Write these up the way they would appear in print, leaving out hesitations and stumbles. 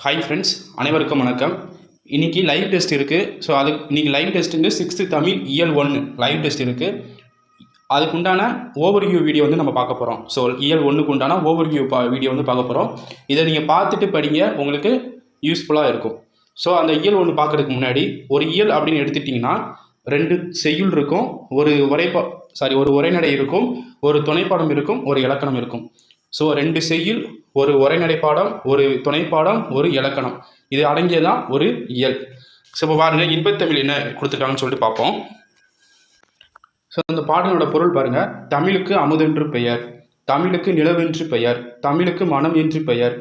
Hi friends, அனைவருக்கும் வணக்கம். இன்றைக்கி லைவ் டெஸ்ட் இருக்குது. ஸோ இன்றைக்கி லைவ் டெஸ்ட் வந்து 6th தமிழ் இயல் 1 லைவ் டெஸ்ட் இருக்குது. அதுக்குண்டான ஓவர்வியூ வீடியோ வந்து நம்ம பார்க்க போகிறோம். ஸோ இயல் 1க்கு உண்டான ஓவர்வியூ வீடியோ வந்து பார்க்க போகிறோம். இதை நீங்கள் பார்த்துட்டு படிங்க, உங்களுக்கு யூஸ்ஃபுல்லாக இருக்கும். ஸோ அந்த இயல் 1 பார்க்குறதுக்கு முன்னாடி, ஒரு இயல் அப்படின்னு எடுத்துட்டிங்கன்னா 2 செய்யுள் இருக்கும், ஒரு உரைநடை இருக்கும், ஒரு துணைப்பாடம் இருக்கும், ஒரு இலக்கணம் இருக்கும். ஸோ 2 செய்யுள், ஒரு உரைநடை பாடம், ஒரு துணைப்பாடம், ஒரு இலக்கணம், இது அடங்கியதான் ஒரு இயல். ஸோ இப்போ பாருங்கள், இன்பத்தமிழ் என்ன கொடுத்துருக்காங்கன்னு சொல்லிட்டு பார்ப்போம். ஸோ இந்த பாடலோட பொருள் பாருங்கள். தமிழுக்கு அமுதென்று பெயர், தமிழுக்கு நிலவென்று பெயர், தமிழுக்கு மனம் என்று பெயர்,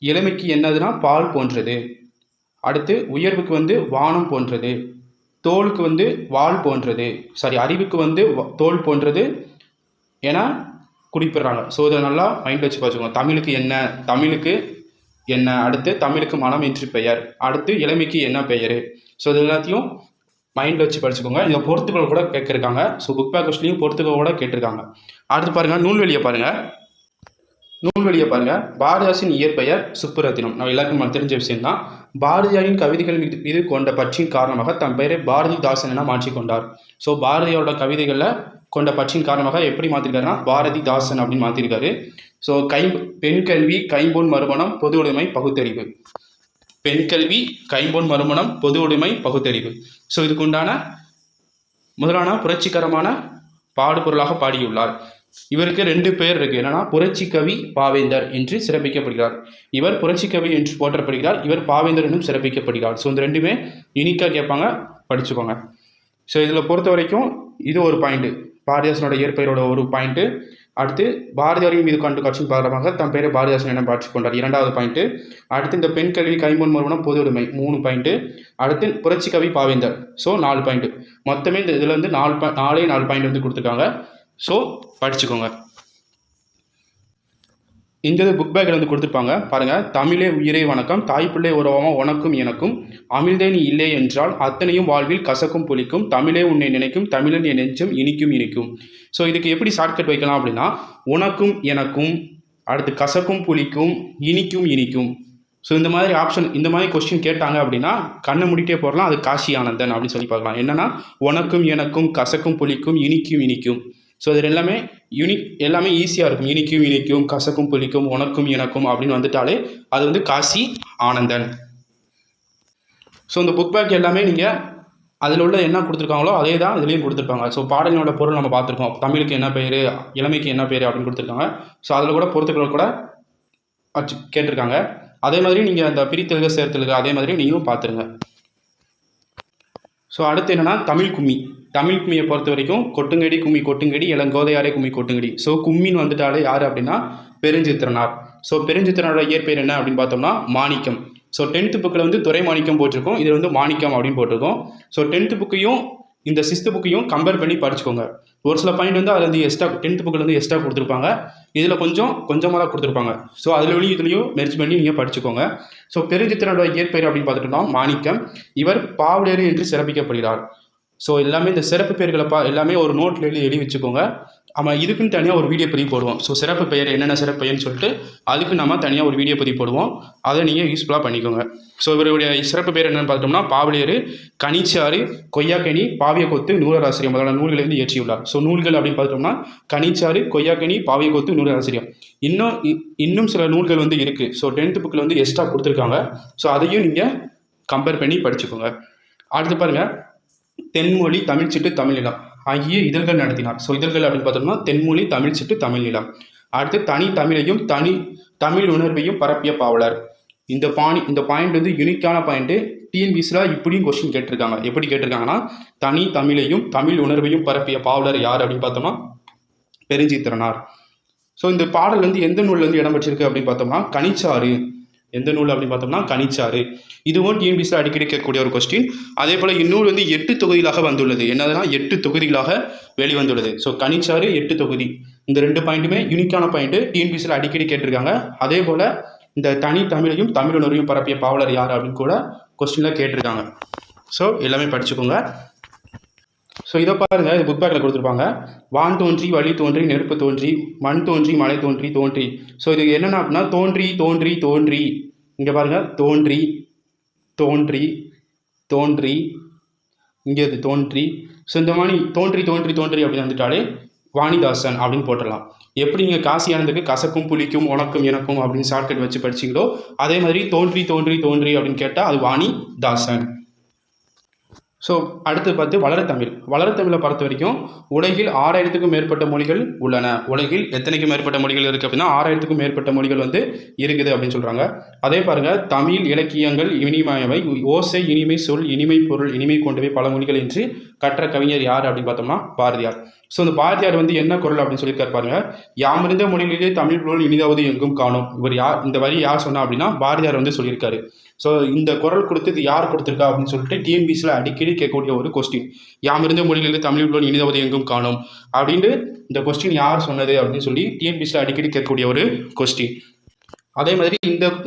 இளமைக்கு என்னதுன்னா பால் போன்றது, அடுத்து உயர்வுக்கு வந்து வானம் போன்றது, தோலுக்கு வந்து வாள் போன்றது, அறிவுக்கு வந்து தோல் போன்றது என குறிப்பிடுறாங்க. ஸோ இதை நல்லா மைண்டில் வச்சு பார்த்துக்கோங்க. தமிழுக்கு என்ன, அடுத்து தமிழுக்கு மனம் என்று பெயர், அடுத்து இளமைக்கு என்ன பெயர். ஸோ இது எல்லாத்தையும் மைண்டில் வச்சு படிச்சுக்கோங்க. இதை பொறுத்துக்கள் கூட கேட்குறாங்க. ஸோ புக் பேக் கொஸ்டின்லையும் பொறுத்துக்கள் கூட கேட்டிருக்காங்க. அடுத்து பாருங்கள், நூல்வெளியை பாருங்கள். பாரதிதாசன் இயற்பெயர் சுப்புரத்தினம். நம்ம எல்லாருக்கும் தெரிஞ்ச விஷயம்தான். பாரதியாரின் கவிதைகள் மீது கொண்ட பற்றின் காரணமாக தன் பெயரை பாரதிதாசன் என மாற்றிக்கொண்டார். ஸோ பாரதியோட கவிதைகளில் கொண்ட பற்றின் காரணமாக எப்படி மாற்றிருக்காருன்னா பாரதிதாசன் அப்படின்னு மாற்றிருக்காரு. ஸோ பெண் கல்வி, கைம்பொன் மறுமணம், பொது உடைமை, பகுத்தறிவு. பெண் கல்வி, கைம்பொன் மறுமணம், பொது உடைமை, பகுத்தறிவு. ஸோ இதுக்கு உண்டான முதலான புரட்சிகரமான பாடுபொருளாக பாடியுள்ளார். இவருக்கு 2 பேர் இருக்குது. என்னன்னா, புரட்சி கவி பாவேந்தர் என்று சிறப்பிக்கப்படுகிறார். இவர் புரட்சி கவி என்று போற்றப்படுகிறார். இவர் பாவேந்தர் என்றும் சிறப்பிக்கப்படுகிறார். ஸோ இந்த 2மே யூனிக்காக கேட்பாங்க, படிச்சுக்கோங்க. ஸோ இதில் பொறுத்த வரைக்கும் இது ஒரு பாயிண்ட்டு, பாரதிதாசனோட இயற்பெயரோட ஒரு பாயிண்ட்டு. அடுத்து பாரதியாரின் மீது கண்டு காட்சியின் காரணமாக தன் பெயரை பாரதிதாசன் என மாற்றிக்கொண்டார், 2வது பாயிண்ட்டு. அடுத்து இந்த பெண் கல்வி, கைம்பொன் மறுமணம், பொது உடைமை, 3 பாயிண்ட்டு. அடுத்து புரட்சி கவி பாவேந்தர், ஸோ 4 பாயிண்ட்டு. மொத்தமே இந்த இதில் வந்து 4 பாயிண்ட் வந்து கொடுத்துருக்காங்க. ஸோ படிச்சுக்கோங்க. இந்த புக் பேக்கில் வந்து கொடுத்துருப்பாங்க பாருங்கள். தமிழே உயிரே வணக்கம், தாய்ப்பிள்ளை உறவாமா உனக்கும் எனக்கும், அமிழ்தே நீ இல்லை என்றால் அத்தனையும் வாழ்வில் கசக்கும் புளிக்கும், தமிழே உன்னை நினைக்கும், தமிழன் என் நெஞ்சம் இனிக்கும். ஸோ இதுக்கு எப்படி ஷார்ட்கட் வைக்கலாம் அப்படின்னா, உனக்கும் எனக்கும், அடுத்து கசக்கும் புளிக்கும், இனிக்கும். ஸோ இந்த மாதிரி ஆப்ஷன், இந்த மாதிரி கொஸ்டின் கேட்டாங்க அப்படின்னா கண்ணை மூடிட்டே போடலாம். அது காசி ஆனந்தன் அப்படின்னு சொல்லி பார்க்கலாம். என்னன்னா, உனக்கும் எனக்கும், கசக்கும் புளிக்கும், இனிக்கும். ஸோ இது எல்லாமே ஈஸியாக இருக்கும். இனிக்கும், கசக்கும் புளிக்கும், உனக்கும் எனக்கும் அப்படின்னு வந்துட்டாலே அது வந்து காசி ஆனந்தன். ஸோ இந்த புக் பேக் எல்லாமே நீங்கள் அதில் உள்ள என்ன கொடுத்துருக்காங்களோ அதே தான் இதுலேயும் கொடுத்துருப்பாங்க. ஸோ பாடலினோட பொருள் நம்ம பார்த்துருக்கோம். தமிழுக்கு என்ன பெயர், இளமைக்கு என்ன பெயர் அப்படின்னு கொடுத்துருக்காங்க. ஸோ அதில் கூட பொறுத்துக்கள் கூட கேட்டிருக்காங்க. அதே மாதிரி நீங்கள் அந்த பிரித்தெழுக சேர்த்தெழுக அதே மாதிரி நீங்களும் பார்த்துருங்க. ஸோ அடுத்து என்னென்னா, தமிழ் கும்மியை பொறுத்த வரைக்கும் கொட்டுங்கடி கும்மி கொட்டுங்கடி, இளங்கோதையாரே கும்மி கொட்டுங்கடி. ஸோ கும்மின்னு வந்துட்டாலே யார் அப்படின்னா பெருஞ்சித்திரனார். ஸோ பெருஞ்சித்திரனோட இயற்பெயர் என்ன அப்படின்னு பார்த்தோம்னா மாணிக்கம். ஸோ 10th புக்கில் வந்து துறை மாணிக்கம் போட்டிருக்கோம், இது வந்து மாணிக்கம் அப்படின்னு போட்டிருக்கோம். ஸோ 10th புக்கையும் இந்த 6th புக்கையும் கம்பேர் பண்ணி படிச்சுக்கோங்க. ஒரு சில பாயிண்ட் வந்து அதில் வந்து எக்ஸ்ட்ரா 10th புக்கில் வந்து எக்ஸ்ட்ரா கொடுத்துருப்பாங்க, இதில் கொஞ்சமாக தான் கொடுத்துருப்பாங்க. ஸோ இதுலேயும் மெர்ஜ் பண்ணி நீங்கள் படிச்சுக்கோங்க. ஸோ பெருஞ்சித்திரனோட இயற்பெயர் அப்படின்னு பார்த்துட்டோம்னா மாணிக்கம். இவர் பாவலர் என்று சிறப்பிக்கப்படுகிறார். ஸோ எல்லாமே இந்த சிறப்பு பெயர்களை எல்லாமே ஒரு நோட்டில் எழுதி வச்சுக்கோங்க. ஆமாம், இதுக்குன்னு தனியாக ஒரு வீடியோ பதிவு போடுவோம். ஸோ சிறப்பு பெயர் என்னென்ன சிறப்பு பெயர்னு சொல்லிட்டு அதுக்கு நம்ம தனியாக ஒரு வீடியோ பதிவு போடுவோம். அதை நீங்கள் யூஸ்ஃபுல்லாக பண்ணிக்கோங்க. ஸோ இவருடைய சிறப்பு பெயர் என்னென்னு பார்த்தோம்னா பாவலியர், கனிச்சாறு, கொய்யாக்கனி, பாவியக்கொத்து, நூலராசிரியம் முதலான நூல்களை வந்து இயற்றியுள்ளார். ஸோ நூல்கள் அப்படின்னு பார்த்தோம்னா கனிச்சாறு, கொய்யாக்கனி, பாவியக்கொத்து, நூலராசிரியம். இன்னும் சில நூல்கள் வந்து இருக்குது. ஸோ 10th புக்கில் வந்து எக்ஸ்ட்ரா கொடுத்துருக்காங்க. ஸோ அதையும் நீங்கள் கம்பேர் பண்ணி படிச்சுக்கோங்க. அடுத்து பாருங்கள், தென்மொழி, தமிழ்ச்சிட்டு, தமிழ்நிலம் ஆகிய இதழ்கள் நடத்தினார். ஸோ இதழ்கள் அப்படின்னு பார்த்தோம்னா தென்மொழி, தமிழ்ச்சிட்டு, தமிழ்நிலம். அடுத்து தனி தமிழையும் தமிழ் உணர்வையும் பரப்பிய பாவலர். இந்த பாயிண்ட் வந்து யூனிக்கான பாயிண்ட்டு. டிஎன்பிசியில் இப்படியும் கொஸ்டின் கேட்டிருக்காங்க. எப்படி கேட்டிருக்காங்கன்னா, தனி தமிழையும் தமிழ் உணர்வையும் பரப்பிய பாவலர் யார் அப்படின்னு பார்த்தோம்னா பெருஞ்சித்திரனார். ஸோ இந்த பாடல் வந்து எந்த நூலில் வந்து இடம் பெற்றிருக்கு அப்படின்னு பார்த்தோம்னா கனிச்சாறு. எந்த நூல் அப்படின்னு பார்த்தோம்னா கனிச்சாறு. இதுவும் டிஎன்பிசியில் அடிக்கடி கேட்கக்கூடிய ஒரு கொஸ்டின். அதே போல் இந்நூல் வந்து 8 தொகுதிகளாக வந்துள்ளது. என்னதுன்னா 8 தொகுதிகளாக வெளிவந்துள்ளது. ஸோ கனிச்சாறு 8 தொகுதி. இந்த 2 பாயிண்ட்டுமே யூனிக்கான பாயிண்ட்டு, டிஎன்பிசியில் அடிக்கடி கேட்டிருக்காங்க. அதே போல் இந்த தனி தமிழையும் தமிழ் உணர்வையும் பரப்பிய பாவலர் யார் அப்படின்னு கூட கொஸ்டினில் கேட்டிருக்காங்க. ஸோ எல்லாமே படிச்சுக்கோங்க. ஸோ இதை பாருங்கள், இது புக் பேக்கில் கொடுத்துருப்பாங்க. வான் தோன்றி, வழி தோன்றி, நெருப்பு தோன்றி, மண் தோன்றி, மலை தோன்றி. ஸோ இது என்னென்ன அப்படின்னா தோன்றி இங்கே பாருங்கள் தோன்றி தோன்றி தோன்றி இங்கே அது தோன்றி. ஸோ இந்த மாதிரி தோன்றி தோன்றி தோன்றி அப்படின்னு வந்துட்டாலே வாணிதாசன் அப்படின்னு போட்டுடலாம். எப்படி நீங்கள் காசி ஆனந்துக்கு கசக்கும் புளிக்கும் உனக்கும் எனக்கும் அப்படின்னு ஷார்ட்கட் வச்சு படிச்சிங்களோ அதே மாதிரி தோன்றி தோன்றி தோன்றி அப்படின்னு கேட்டால் அது வாணிதாசன். ஸோ அடுத்து பார்த்து வளரத்தமிழ். வளரத்தமிழை பொறுத்த வரைக்கும் உலகில் 6000க்கும் மேற்பட்ட மொழிகள் உள்ளன. உலகில் எத்தனைக்கும் மேற்பட்ட மொழிகள் இருக்குது அப்படின்னா 6000க்கும் மேற்பட்ட மொழிகள் வந்து இருக்குது அப்படின்னு சொல்கிறாங்க. அதே பாருங்கள், தமிழ் இலக்கியங்கள் இனிமையவை, ஓசை இனிமை, சொல் இனிமை, பொருள் இனிமை கொண்டவை பல மொழிகள் என்று கற்ற கவிஞர் யார் அப்படின்னு பார்த்தோம்னா பாரதியார். ஸோ இந்த பாரதியார் வந்து என்ன குரல் அப்படின்னு சொல்லியிருக்காரு பாருங்க, யாமிருந்த மொழிகளிலே தமிழ் பொருள் இனிதாவது எங்கும் காணும். இவர் யார், இந்த வரி யார் சொன்னா அப்படின்னா பாரதியார் வந்து சொல்லியிருக்காரு. ஸோ இந்த குரல் கொடுத்து இது யார் கொடுத்துருக்கா அப்படின்னு சொல்லிட்டு டிஎன்பிசியில் அடிக்கடி கேட்கக்கூடிய ஒரு கொஸ்டின். யாமிருந்த மொழிகளிலே தமிழ் பொருள் இனிதாவது எங்கும் காணும் அப்படின்ட்டு இந்த கொஸ்டின் யார் சொன்னது அப்படின்னு சொல்லி டிஎன்பிசியில் அடிக்கடி கேட்கக்கூடிய ஒரு கொஸ்டின். அதே மாதிரி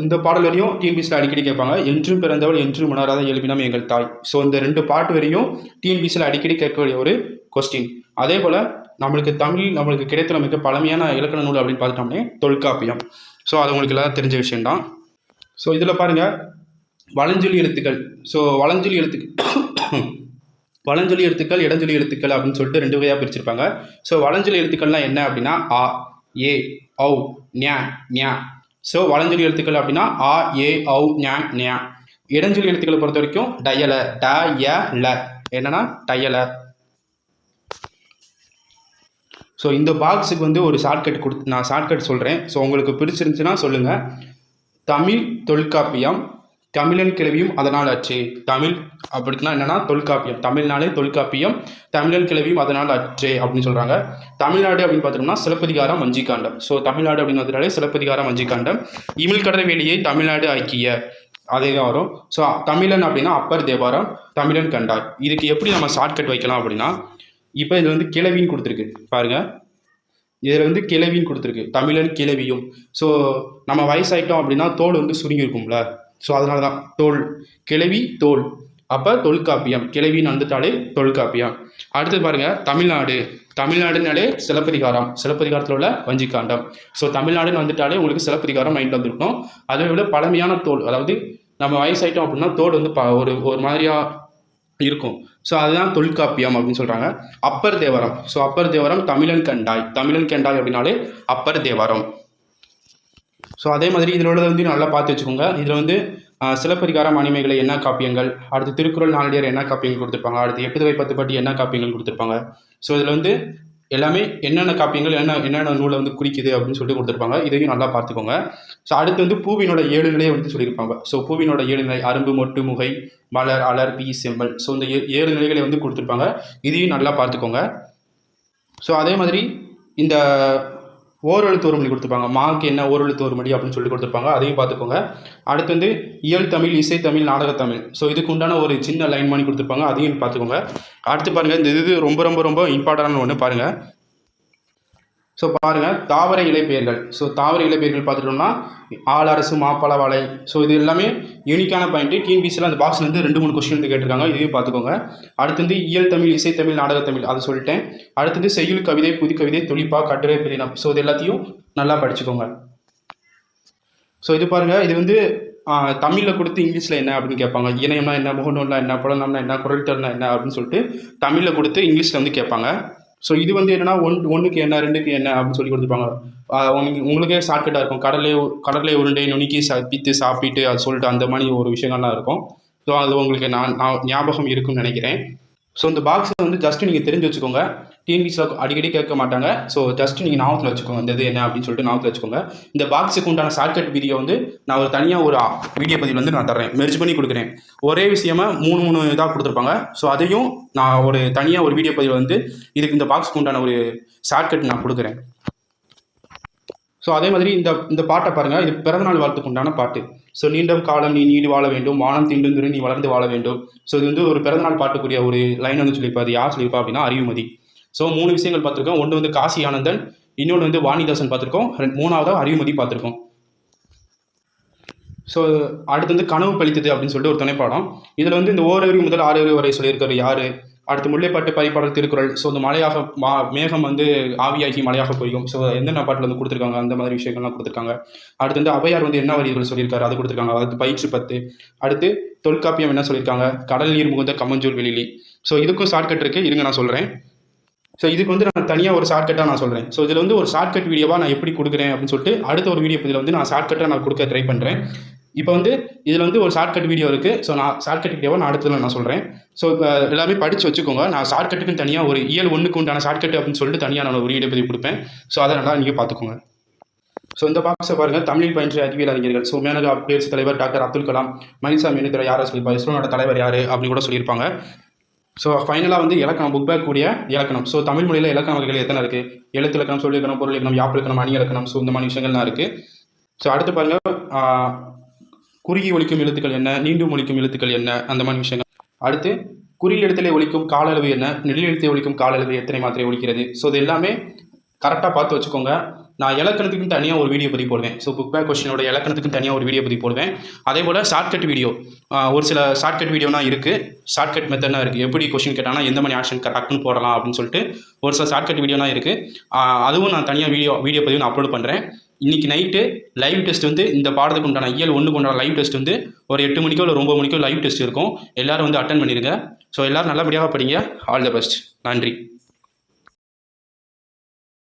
இந்த பாடல் வரையும் டிஎன்பிசியில் அடிக்கடி கேட்பாங்க, என்றும் பிறந்தவள் என்றும் உணராத எழுப்பினம் எங்கள் தாய். ஸோ இந்த 2 பாட்டு வரையும் டிஎன்பிசியில் அடிக்கடி கேட்கக்கூடிய ஒரு கொஸ்டின். அதே போல் நம்மளுக்கு கிடைத்த மிக பழமையான இலக்கண நூல் அப்படின்னு பார்த்துட்டோம்னே தொல்காப்பியம். ஸோ அது உங்களுக்கு எல்லாம் தெரிஞ்ச விஷயம்தான். ஸோ இதில் பாருங்கள், வலஞ்சொலி எழுத்துக்கள். ஸோ வலஞ்சொலி எழுத்துக்கள் இடஞ்சொலி எழுத்துக்கள் அப்படின்னு சொல்லிட்டு 2 வகையாக பிரிச்சிருப்பாங்க. ஸோ வலஞ்சொலி எழுத்துக்கள்லாம் என்ன அப்படின்னா அ, ஏ, ஔ, ஞ, ஞ. ஸோ வலஞ்சொலி எழுத்துக்கள் அப்படின்னா ஆ, ஏ, ஔ, ஞ, ஞ. இடஞ்சொலி எழுத்துக்களை பொறுத்த வரைக்கும் டயல, ட, ய, ல. என்னன்னா டயல. ஸோ இந்த பாக்ஸுக்கு வந்து ஒரு ஷார்ட்கட் நான் ஷார்ட்கட் சொல்கிறேன். ஸோ உங்களுக்கு பிடிச்சிருந்துச்சுன்னா சொல்லுங்கள். தமிழ் தொல்காப்பியம், தமிழன் கிளவியும் அதனால் அற்றே. தமிழ் அப்படின்னா என்னென்னா தொல்காப்பியம், தமிழ்நாளே தொல்காப்பியம், தமிழன் கிளவியும் அதனால் அற்றே அப்படின்னு சொல்கிறாங்க. தமிழ்நாடு அப்படின்னு பார்த்தோம்னா சிலப்பதிகாரம் வஞ்சிக்காண்டம். ஸோ தமிழ்நாடு அப்படின்னு வந்துட்டாலே சிலப்பதிகாரம் வஞ்சிக்காண்டம். இமிழ்கடல் வேலியை தமிழ்நாடு ஆக்கிய அதே தான் வரும். ஸோ தமிழன் அப்படின்னா அப்பர் தேவாரம், தமிழன் கண்டார். இதுக்கு எப்படி நம்ம ஷார்ட்கட் வைக்கலாம் அப்படின்னா, இப்போ இதில் வந்து கிளவின்னு கொடுத்துருக்கு பாருங்கள், இதில் வந்து கிளவின்னு கொடுத்துருக்கு, தமிழன் கிளவியும். ஸோ நம்ம வயசாயிட்டோம் அப்படின்னா தோல் வந்து சுருங்கி இருக்கும்ல, ஸோ அதனால தான் தோல், கிளவி தோல், அப்போ தொல்காப்பியம், கிளவின்னு வந்துட்டாலே தொல்காப்பியம். அடுத்து பாருங்கள், தமிழ்நாடுனாலே சிலப்பதிகாரம், சிலப்பதிகாரத்தில் உள்ள வஞ்சிக்காண்டம். ஸோ தமிழ்நாடுன்னு வந்துட்டாலே உங்களுக்கு சிலப்பதிகாரம் மைண்ட் வந்துருக்கும். அதை விட பழமையான தோல், அதாவது நம்ம வயசாயிட்டோம் அப்படின்னா தோல் வந்து ஒரு மாதிரியாக இருக்கும். ஸோ அதுதான் தொல்காப்பியம் அப்படின்னு சொல்கிறாங்க. அப்பர் தேவாரம். ஸோ அப்பர் தேவாரம் தமிழன் கண்டாய், தமிழன் கண்டாய் அப்படின்னாலே அப்பர் தேவாரம். ஸோ அதே மாதிரி இதில் உள்ளதை வந்து நல்லா பார்த்து வச்சுக்கோங்க. இதில் வந்து சிலப்பதிகாரம் மணிமேகலை என்ன காப்பியங்கள், அடுத்து திருக்குறள் நாளடியார் என்ன காப்பியங்கள் கொடுத்துருப்பாங்க, அடுத்து 8 தடவை 10 பாட்டி என்ன காப்பியங்கள் கொடுத்துருப்பாங்க. ஸோ இதில் வந்து எல்லாமே என்னென்ன காப்பியங்கள் என்னென்ன நூலை வந்து குறிக்குது அப்படின்னு சொல்லிட்டு கொடுத்துருப்பாங்க. இதையும் நல்லா பார்த்துக்கோங்க. ஸோ அடுத்து வந்து பூவினோட 7 நிலையை வந்து சொல்லியிருப்பாங்க. ஸோ பூவினோட 7 நிலை, அரும்பு, மொட்டு, முகை, மலர், அலர், பி, செம்பல். ஸோ இந்த 7 நிலைகளை வந்து கொடுத்துருப்பாங்க. இதையும் நல்லா பார்த்துக்கோங்க. ஸோ அதே மாதிரி இந்த ஓரெழுத்து ஒரு மொழி கொடுத்துருப்பாங்க, மாவுக்கு என்ன ஓரெழுத்து ஒரு மொழி அப்படின்னு சொல்லி கொடுத்துருப்பாங்க. அதையும் பார்த்துக்கோங்க. அடுத்து வந்து இயல் தமிழ், இசைத்தமிழ், நாடகத்தமிழ். ஸோ இதுக்கு உண்டான ஒரு சின்ன லைன் பண்ணி கொடுத்துருப்பாங்க, அதையும் பார்த்துக்கோங்க. அடுத்து பாருங்கள், இந்த இது ரொம்ப ரொம்ப ரொம்ப இம்பார்ட்டண்டான ஒன்று பாருங்கள். ஸோ பாருங்கள், தாவர இலைப்பெயர்கள். ஸோ தாவர இலைப்பெயர்கள் பார்த்துட்டோம்னா ஆலரசு, மாப்பழ, வாழை. ஸோ இது எல்லாமே யூனிக்கான பாயிண்ட்டு. டிஎன்பிசியில் அந்த பாக்ஸ்லேருந்து 2-3 கொஸ்டின் வந்து கேட்டிருக்காங்க, இதையும் பார்த்துக்கோங்க. அடுத்து வந்து இயல் தமிழ், இசைத்தமிழ், நாடகத்தமிழ், அதை சொல்லிட்டேன். அடுத்து வந்து செய்யுள், கவிதை, புதுக்கவிதை, தொழிப்பா, கட்டுரை, புதினம். ஸோ இது எல்லாத்தையும் நல்லா படிச்சுக்கோங்க. ஸோ இது பாருங்கள், இது வந்து தமிழில் கொடுத்து இங்கிலீஷில் என்ன அப்படின்னு கேட்பாங்க. இணையம்னா என்ன, முகநூல்னா என்ன, புலனம்னா என்ன, குரல்தல்னா என்ன அப்படின்னு சொல்லிட்டு தமிழில் கொடுத்து இங்கிலீஷில் வந்து கேட்பாங்க. ஸோ இது வந்து என்னென்னா 1க்கு என்ன, 2க்கு என்ன அப்படின்னு சொல்லி கொடுத்துருப்பாங்க. உங்களுக்கே ஷார்ட்கட்டாக இருக்கும். கடலை உருண்டை நுணுக்கி பித்து சாப்பிட்டு அது சொல்லிட்டு அந்த மாதிரி ஒரு விஷயங்கள்லாம் இருக்கும். ஸோ அது உங்களுக்கு நான் ஞாபகம் இருக்குன்னு நினைக்கிறேன். ஸோ இந்த பாக்ஸை வந்து ஜஸ்ட்டு நீங்கள் தெரிஞ்சு வச்சுக்கோங்க. டிஎன்பிசியில் அடிக்கடி கேட்க மாட்டாங்க. ஸோ ஜஸ்ட்டு நீங்கள் ஞாபகத்தில் வச்சுக்கோங்க, இந்த இது என்ன அப்படின்னு சொல்லிட்டு ஞாபகத்தில் வச்சுக்கோங்க. இந்த பாக்ஸுக்கு உண்டான ஷார்ட்கட் வீடியோ வந்து நான் ஒரு தனியாக ஒரு வீடியோ பதிவில் வந்து நான் தர்றேன், மெர்ஜ் பண்ணி கொடுக்குறேன். ஒரே விஷயமா 3 இதாக கொடுத்துருப்பாங்க. ஸோ அதையும் நான் ஒரு தனியாக ஒரு வீடியோ பதிவில் வந்து இதுக்கு இந்த பாக்ஸுக்கு உண்டான ஒரு ஷார்ட்கட் நான் கொடுக்குறேன். ஸோ அதே மாதிரி இந்த பாட்டை பாருங்கள், இது பிறந்தநாள் வாழ்த்துக்கு உண்டான பாட்டு. ஸோ நீண்டம் காலம் நீ நீடு வாழ வேண்டும், வானம் தீண்டும் நீ வளர்ந்து வாழ வேண்டும். ஸோ இது வந்து ஒரு பிறந்தநாள் பாட்டுக்குரிய ஒரு லைன் வந்து சொல்லியிருப்பாரு. யார் சொல்லியிருப்பா அப்படின்னா அறிவுமதி. ஸோ 3 விஷயங்கள் பார்த்துருக்கோம். ஒன்று வந்து காசி ஆனந்தன், இன்னொன்று வந்து வாணிதாசன் பார்த்துருக்கோம், 3வது அறிவுமதி பார்த்துருக்கோம். ஸோ அடுத்து வந்து கனவு பழித்தது அப்படின்னு சொல்லிட்டு ஒரு துணைப்பாடம். இதில் வந்து இந்த ஓரறிவு முதல் 6 வரை சொல்லியிருக்காரு யார் அடுத்து முல்லைப்பாட்டு பரிபாடல் திருக்குறள். ஸோ இந்த மலையாக மேகம் வந்து ஆவியாகி மலையாக பொழியும். ஸோ எந்தெந்த பாட்டில் வந்து கொடுத்துருக்காங்க அந்த மாதிரி விஷயங்கள்லாம் கொடுத்துருக்காங்க. அடுத்து வந்து ஔவையார் வந்து என்ன வரிகள் சொல்லியிருக்காரு அது கொடுத்துருக்காங்க. அடுத்து பயிற்சி 10. அடுத்து தொல்காப்பியம் என்ன சொல்லியிருக்காங்க, கடல் நீர் முகுந்த கம்மஞ்சூல் வெளிலி. ஸோ இதுக்கும் ஷார்ட்கட் இருக்குது, இருங்க நான் சொல்கிறேன். ஸோ இதுக்கு வந்து நான் தனியாக ஒரு ஷார்ட்கட்டாக நான் சொல்கிறேன். ஸோ இதில் வந்து ஒரு ஷார்ட்கட் வீடியோவாக நான் எப்படி கொடுக்குறேன் அப்படின்னு சொல்லிட்டு அடுத்த ஒரு வீடியோ இதில் வந்து நான் ஷார்ட்கட்டாக நான் கொடுக்க ட்ரை பண்ணுறேன். இப்போ வந்து இதில் வந்து ஒரு ஷார்ட்கட் வீடியோ இருக்குது. ஸோ நான் ஷார்ட்கட் வீடியோவாக நான் அடுத்ததில் நான் சொல்கிறேன். ஸோ இப்போ எல்லாமே படித்து வச்சுக்கோங்க. நான் ஷார்ட்கட்டுக்குன்னு தனியாக ஒரு இயல் 1க்கு உண்டான ஷார்ட்கட் அப்படின்னு சொல்லிட்டு தனியாக நான் ஒரு வீடியோ பதிவு கொடுப்பேன். ஸோ அதை நல்லா நீங்கள் பார்த்துக்கோங்க. ஸோ இந்த பாக்ஸை பாருங்கள், தமிழில் பயின்ற அறிவியல் அறிஞர்கள். ஸோ மேனகா குடியரசுத் தலைவர் டாக்டர் அப்துல் கலாம், மணிசாமி என்னும் யாரை சொல்லியிருப்பாங்க, இஸ்ரோனோட தலைவர் யார் அப்படின்னு கூட சொல்லியிருப்பாங்க. ஸோ ஃபைனலாக வந்து இலக்கணம், புக் பேக் கூடிய இலக்கணம். ஸோ தமிழ் மொழியில் இலக்கண வகைகள் எத்தனை இருக்குது, எழுத்து இலக்கணம், சொல் இலக்கணம், பொருள் இலக்கணம், யாப்பு இலக்கணம், அணி இலக்கணம். ஸோ இந்த மாதிரி விஷயங்கள்லாம் இருக்குது. ஸோ அடுத்து பாருங்கள், குறுகி ஒலிக்கும் எழுத்துக்கள் என்ன, நீண்டும் ஒலிக்கும் எழுத்துக்கள் என்ன, அந்த மாதிரி விஷயங்கள். அடுத்து குறில் எழுத்திலே ஒலிக்கும் கால அளவு என்ன, நெடில் எழுத்தை ஒலிக்கும் கால அளவு எத்தனை மாத்திரை ஒலிக்கிறது. ஸோ இது எல்லாமே கரெக்டாக பார்த்து வச்சுக்கோங்க. நான் இலக்கணத்துக்கும் தனியாக ஒரு வீடியோ பதிவு போடுவேன். ஸோ புக் பேக் கொஸ்டினோட இலக்கணத்துக்கும் தனியாக ஒரு வீடியோ பதிவு போடுவேன். அதே போல் ஷார்ட்கட் வீடியோ, ஒரு சில ஷார்ட்கட் வீடியோனா இருக்குது, ஷார்ட்கட் மெத்தட்னா இருக்குது. எப்படி கொஸ்டின் கேட்டாங்கன்னா எந்த மாதிரி ஆக்ஷன் கரெக்ட்னு போடலாம் அப்படின்னு சொல்லிட்டு ஒரு சில ஷார்ட்கட் வீடியோனா இருக்குது. அதுவும் நான் தனியாக வீடியோ பதிவு நான் அப்லோட் பண்ணுறேன். இன்றைக்கி நைட்டு லைவ் டெஸ்ட் வந்து இந்த பாடத்துக்கு உண்டான இயல் 1க்கு உண்டான லைவ் டெஸ்ட் வந்து ஒரு 8 மணிக்கோ இல்லை 9 மணிக்கோ லைவ் டெஸ்ட் இருக்கும். எல்லோரும் வந்து அட்டன் பண்ணிடுங்க. ஸோ எல்லோரும் நல்லபடியாக படிங்க. All the best. நன்றி.